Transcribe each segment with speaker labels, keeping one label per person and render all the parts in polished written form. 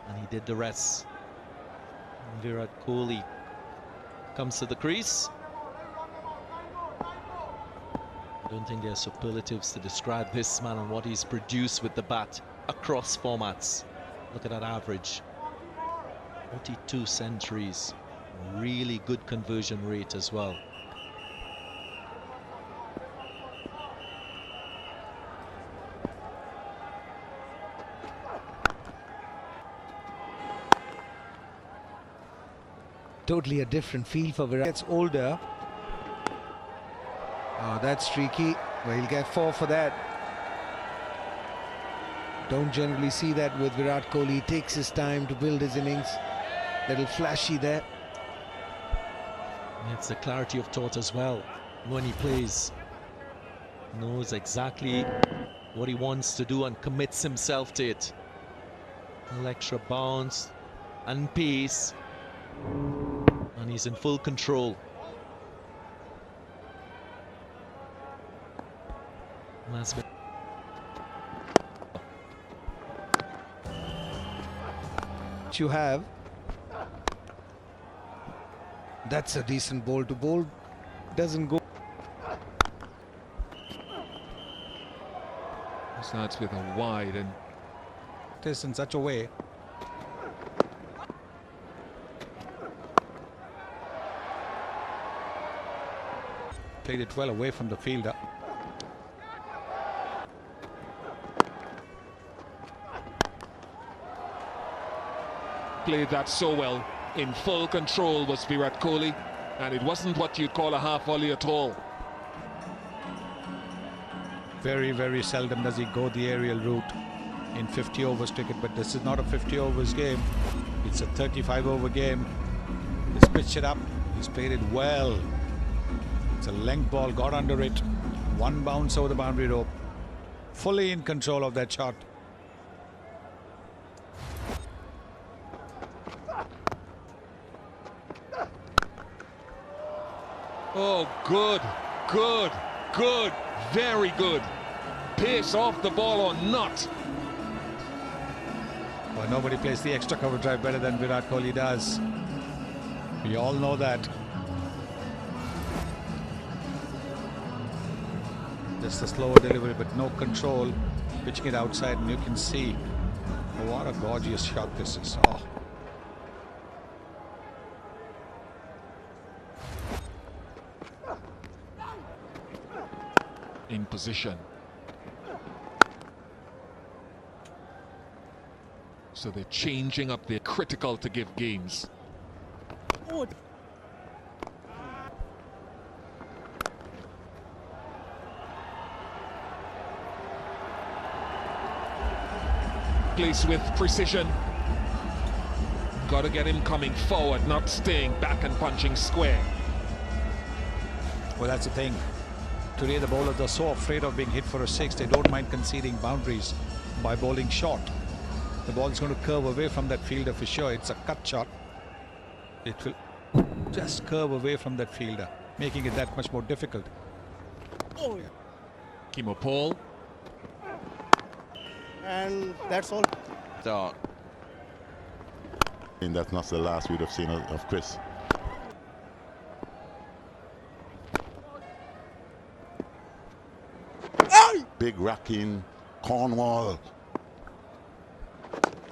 Speaker 1: and he did the rest. And Virat Kohli comes to the crease. I don't think there are superlatives to describe this man and what he's produced with the bat across formats. Look at that average. 42 centuries. Really good conversion rate as well.
Speaker 2: Totally a different feel for Virat. Gets older. Oh, that's streaky. Well, he'll get 4 for that. Don't generally see that with Virat Kohli. He takes his time to build his innings. Little flashy there.
Speaker 1: It's the clarity of thought as well. When he plays, knows exactly what he wants to do and commits himself to it. A little extra bounce and pace, and he's in full control. That's been
Speaker 2: you have. That's a decent ball to bowl. Doesn't go.
Speaker 3: Starts with a wide and
Speaker 2: It is in such a way. Played it well away from the fielder.
Speaker 3: played that so well. In full control was Virat Kohli, and it wasn't what you'd call a half volley at all.
Speaker 2: Very, very seldom does he go the aerial route in 50 overs cricket, but this is not a 50 overs game. It's a 35 over game. He's pitched it up. He's played it well. It's a length ball, got under it. One bounce over the boundary rope. Fully in control of that shot.
Speaker 3: Oh, good, good, good, very good. Pace off the ball or not.
Speaker 2: Well, nobody plays the extra cover drive better than Virat Kohli does. We all know that. Just a slower delivery, but no control. Pitching it outside, and you can see what a gorgeous shot this is. Oh.
Speaker 3: In position. So they're changing up. They're critical to give games. Place with precision. Got to get him coming forward, not staying back and punching square.
Speaker 2: Well, that's the thing. Today the bowlers are so afraid of being hit for a six, they don't mind conceding boundaries by bowling short. The ball's going to curve away from that fielder for sure. It's a cut shot. It will just curve away from that fielder, making it that much more difficult.
Speaker 4: Oh, yeah.
Speaker 3: Kimo Paul.
Speaker 4: And that's all.
Speaker 5: Start.
Speaker 6: And that's not the last we'd have seen of Chris. Big racking, Cornwall.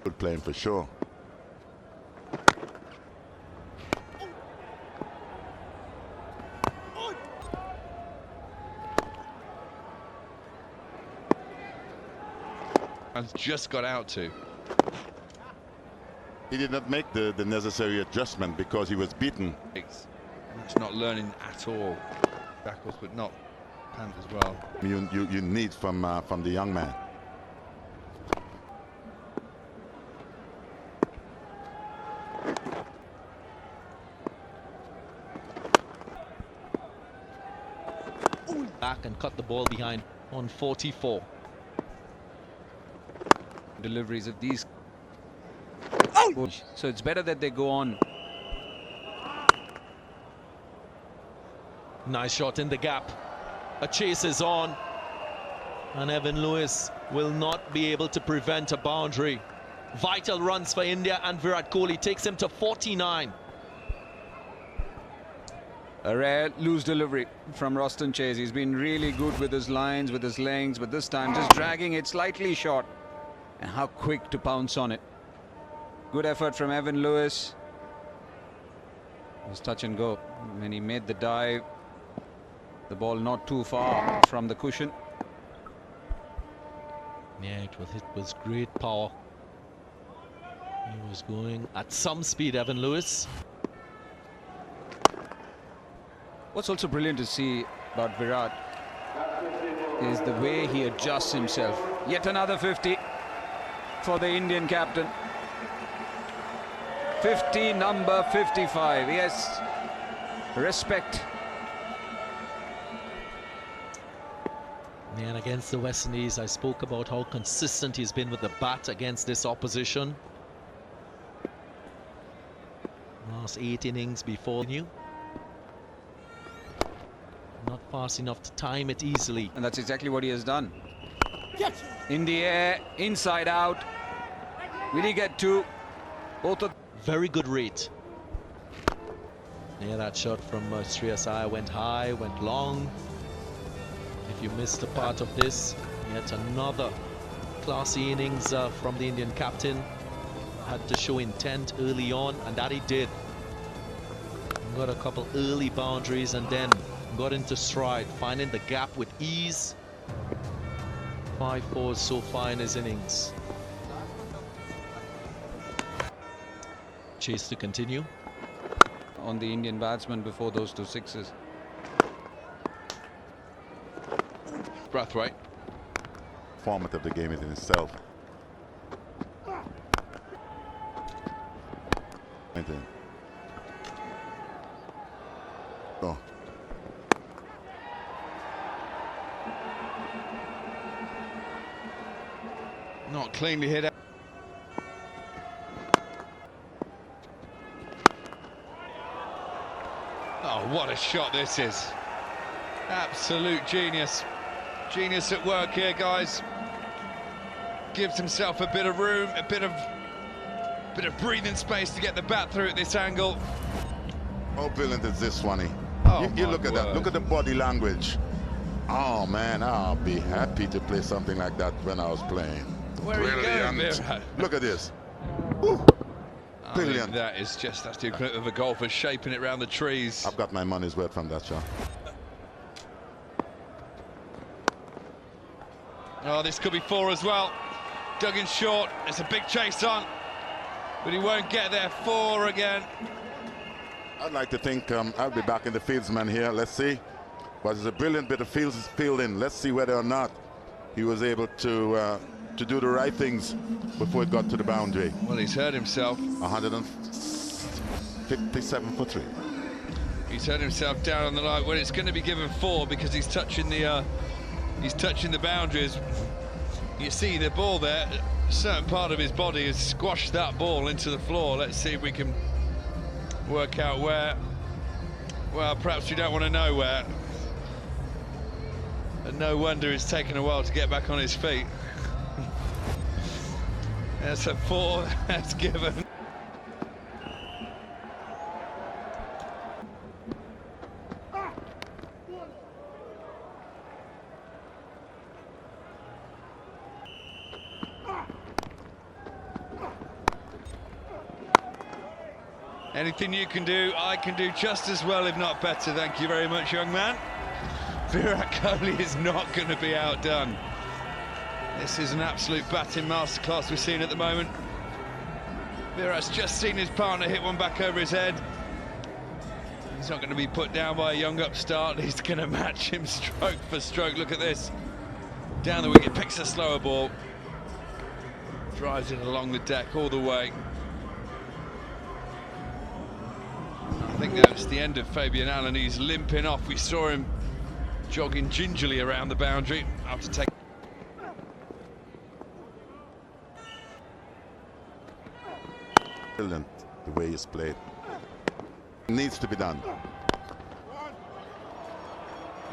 Speaker 6: Good playing for sure.
Speaker 5: Has just got out to.
Speaker 6: He did not make the necessary adjustment because he was beaten.
Speaker 5: It's not learning at all. Backwards, but not pant as well.
Speaker 6: You need from the young man.
Speaker 1: Back and cut the ball behind on 44.
Speaker 7: Deliveries of these. So it's better that they go on.
Speaker 1: Nice shot in the gap. A chase is on, and Evan Lewis will not be able to prevent a boundary. Vital runs for India, and Virat Kohli takes him to 49.
Speaker 7: A rare loose delivery from Roston Chase. He's been really good with his lines, with his lengths, but this time just dragging it slightly short. And how quick to pounce on it. Good effort from Evan Lewis. It was touch and go. When he made the dive, the ball not too far from the cushion.
Speaker 1: Yeah, it was hit with great power. He was going at some speed, Evan Lewis.
Speaker 7: What's also brilliant to see about Virat is the way he adjusts himself. Yet another 50 for the Indian captain. 50, number 55. Yes, respect.
Speaker 1: And against the West Indies, I spoke about how consistent he's been with the bat against this opposition. Last 8 innings before you. Not fast enough to time it easily.
Speaker 7: And that's exactly what he has done.
Speaker 4: Yes.
Speaker 7: In the air, inside out. Will he get two? Both of
Speaker 1: Very good rate. Yeah, that shot from Shreyas Iyer went high, went long. If you missed a part of this, yet another classy innings from the Indian captain. Had to show intent early on, and that he did. Got a couple early boundaries and then got into stride, finding the gap with ease. 5 fours so far in his innings. Chase to continue.
Speaker 7: on the Indian batsman before those 2 sixes.
Speaker 5: Brathwaite.
Speaker 6: Format of the game is in itself. Oh.
Speaker 5: Not cleanly hit out. Oh, what a shot this is. Absolute genius. Genius at work here, guys. Gives himself a bit of room, a bit of breathing space to get the bat through at this angle.
Speaker 6: How brilliant is this, Swanee?
Speaker 5: Oh,
Speaker 6: you look at that.
Speaker 5: word.
Speaker 6: Look at the body language. Oh, man, I'll be happy to play something like that when I was playing.
Speaker 5: Where are you going,
Speaker 6: Brilliant.
Speaker 5: Virat?
Speaker 6: Look at this. Woo.
Speaker 5: I
Speaker 6: Brilliant.
Speaker 5: mean, that's the equivalent of a golfer shaping it round the trees.
Speaker 6: I've got my money's worth from that shot.
Speaker 5: Oh, this could be 4 as well. Dug in short. It's a big chase on, but he won't get there. 4 again.
Speaker 6: I'd like to think I'll be back in the fieldsman here. Let's see. But it's a brilliant bit of fielding. Let's see whether or not he was able to do the right things before it got to the boundary.
Speaker 5: Well, he's hurt himself.
Speaker 6: 157 for 3.
Speaker 5: He's hurt himself down on the line. Well, it's going to be given 4 because he's touching the boundaries. You see the ball there. A certain part of his body has squashed that ball into the floor. Let's see if we can work out where. Well, perhaps we don't want to know where. And no wonder it's taken a while to get back on his feet. That's a 4 that's given. Anything you can do, I can do just as well, if not better. Thank you very much, young man. Virat Kohli is not going to be outdone. This is an absolute batting masterclass we're seeing at the moment. Virat's just seen his partner hit one back over his head. He's not going to be put down by a young upstart. He's going to match him stroke for stroke. Look at this. Down the wicket, picks a slower ball. Drives it along the deck all the way. I think that's the end of Fabian Allen. He's limping off. We saw him jogging gingerly around the boundary after taking.
Speaker 6: Brilliant the way he's played. Needs to be done.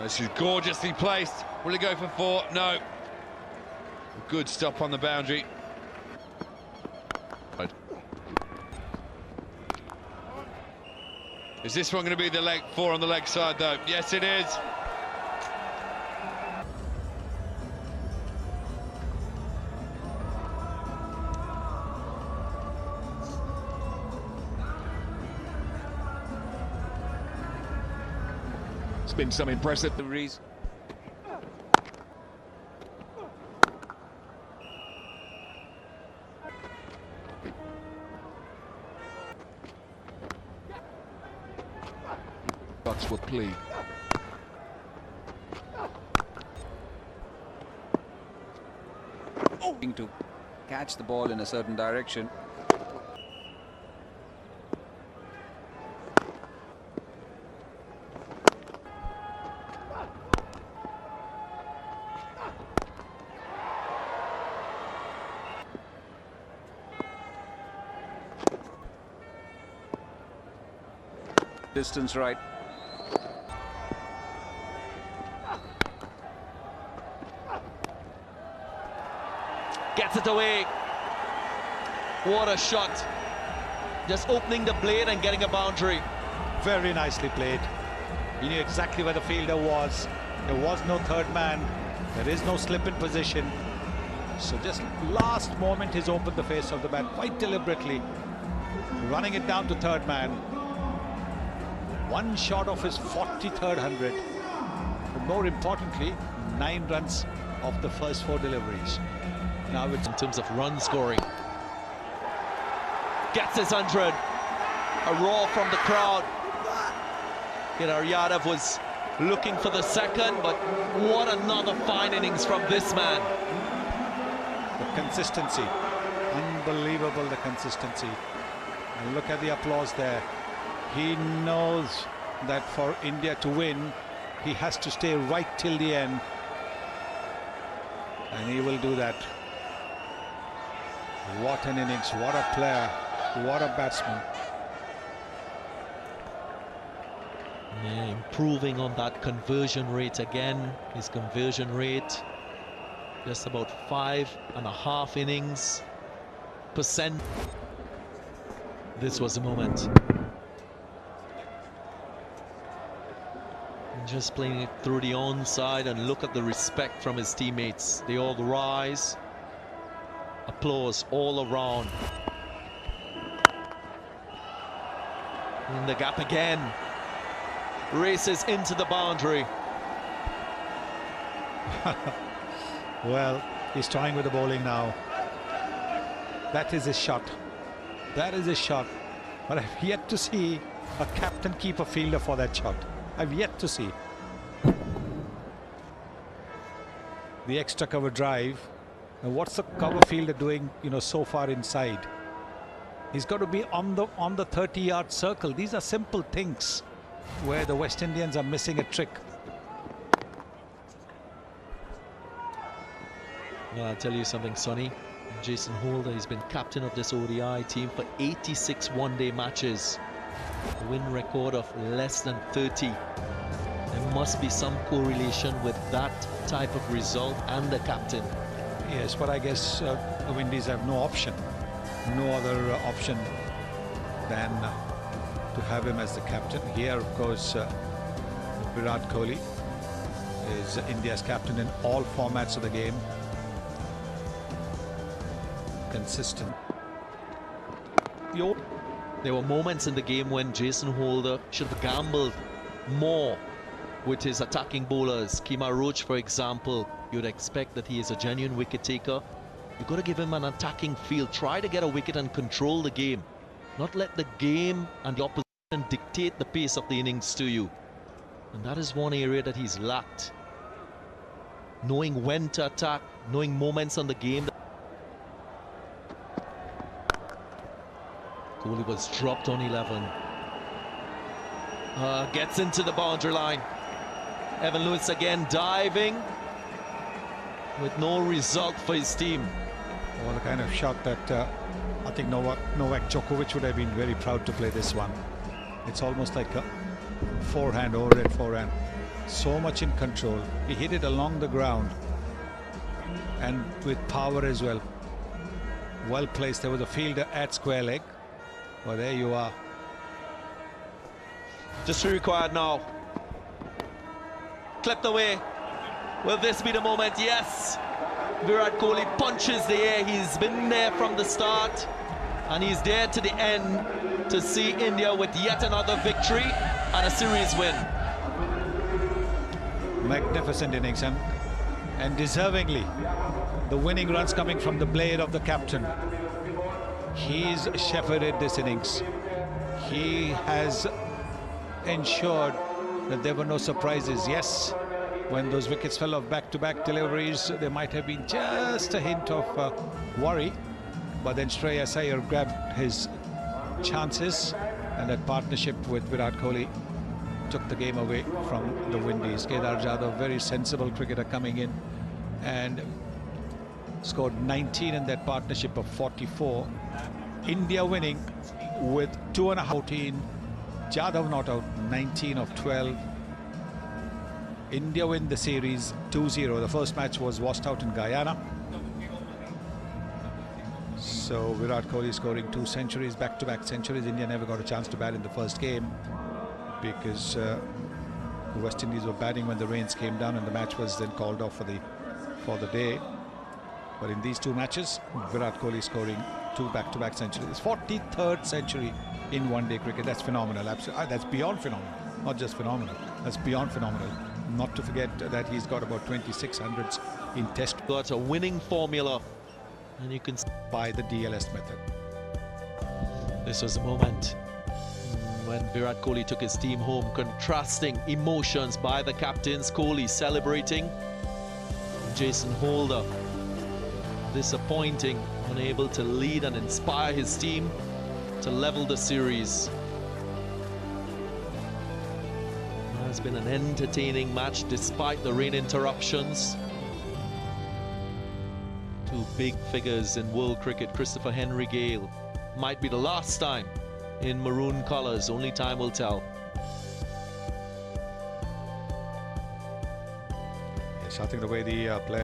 Speaker 5: This is gorgeously placed. Will he go for 4? No. Good stop on the boundary. Is this one going to be the leg 4 on the leg side though? Yes, it is.
Speaker 3: It's been some impressive
Speaker 7: Deliveries.
Speaker 3: shots were played.
Speaker 7: To catch the ball in a certain direction. Distance right.
Speaker 1: Gets it away. What a shot. Just opening the blade and getting a boundary.
Speaker 2: Very nicely played. He knew exactly where the fielder was. There was no third man. There is no slip in position. So just last moment he's opened the face of the bat quite deliberately. Running it down to third man. One shot of his 43rd 100. But more importantly, 9 runs of the first 4 deliveries.
Speaker 1: Now it's in terms of run scoring. Gets his 100. A roar from the crowd. Yadav was looking for the second, but what another fine innings from this man.
Speaker 2: The consistency. Unbelievable, the consistency. And look at the applause there. He knows that for India to win, he has to stay right till the end. And he will do that. What an innings, what a player, what a batsman.
Speaker 1: Yeah, improving on that conversion rate again. His conversion rate just about 5.5 innings percent. This was the moment. Just playing it through the onside, and look at the respect from his teammates. They all rise. Applause all around. In the gap again. Races into the boundary.
Speaker 2: Well, he's toying with the bowling now. That is a shot. That is a shot. But I've yet to see a captain keep a fielder for that shot. I've yet to see. The extra cover drive. Now what's the cover fielder doing, so far inside? He's got to be on the 30-yard circle. These are simple things where the West Indians are missing a trick.
Speaker 1: Well, I'll tell you something, Sonny. Jason Holder, he's been captain of this ODI team for 86 one-day matches. A win record of less than 30. There must be some correlation with that type of result and the captain.
Speaker 2: Yes, but I guess the Windies have no option. No other option than to have him as the captain. Here, of course, Virat Kohli is India's captain in all formats of the game. Consistent.
Speaker 1: There were moments in the game when Jason Holder should have gambled more with his attacking bowlers. Kemar Roach, for example, you'd expect that he is a genuine wicket taker. You've got to give him an attacking field. Try to get a wicket and control the game. Not let the game and the opposition dictate the pace of the innings to you. And that is one area that he's lacked. Knowing when to attack, knowing moments on the game. Kohli was dropped on 11. Gets into the boundary line. Evan Lewis again diving with no result for his team.
Speaker 2: Well, the kind of shot that I think Novak Djokovic would have been very proud to play this one. It's almost like a forehand, overhead forehand. So much in control. He hit it along the ground and with power as well. Well placed. There was a fielder at square leg. Well, there you are.
Speaker 1: Just required now. Clipped away. Will this be the moment? Yes. Virat Kohli punches the air. He's been there from the start, and he's there to the end to see India with yet another victory and a series win.
Speaker 2: Magnificent innings, and deservingly the winning runs coming from the blade of the captain. He's shepherded this innings. He has ensured that there were no surprises. Yes, when those wickets fell off back-to-back deliveries, there might have been just a hint of worry, but then Shreyas Iyer grabbed his chances, and that partnership with Virat Kohli took the game away from the Windies. Kedar Jadhav, very sensible cricketer, coming in and scored 19 in that partnership of 44. India winning with 2.5. Jadhav not out, 19 of 12. India win the series 2-0. The first match was washed out in Guyana. So Virat Kohli scoring 2 centuries, back-to-back centuries. India never got a chance to bat in the first game because the West Indies were batting when the rains came down, and the match was then called off for the day. But in these 2 matches, Virat Kohli scoring 2 back-to-back centuries. 43rd century in one-day cricket. That's phenomenal. That's beyond phenomenal. Not just phenomenal. That's beyond phenomenal. Not to forget that he's got about 2600s in test.
Speaker 1: Got a winning formula, and you can
Speaker 2: by the DLS method.
Speaker 1: This was the moment when Virat Kohli took his team home, contrasting emotions by the captains. Kohli celebrating, Jason Holder disappointing, unable to lead and inspire his team to level the series. It has been an entertaining match despite the rain interruptions. 2 big figures in world cricket. Christopher Henry Gale might be the last time in maroon colours. Only time will tell.
Speaker 2: Yes, I think the way the player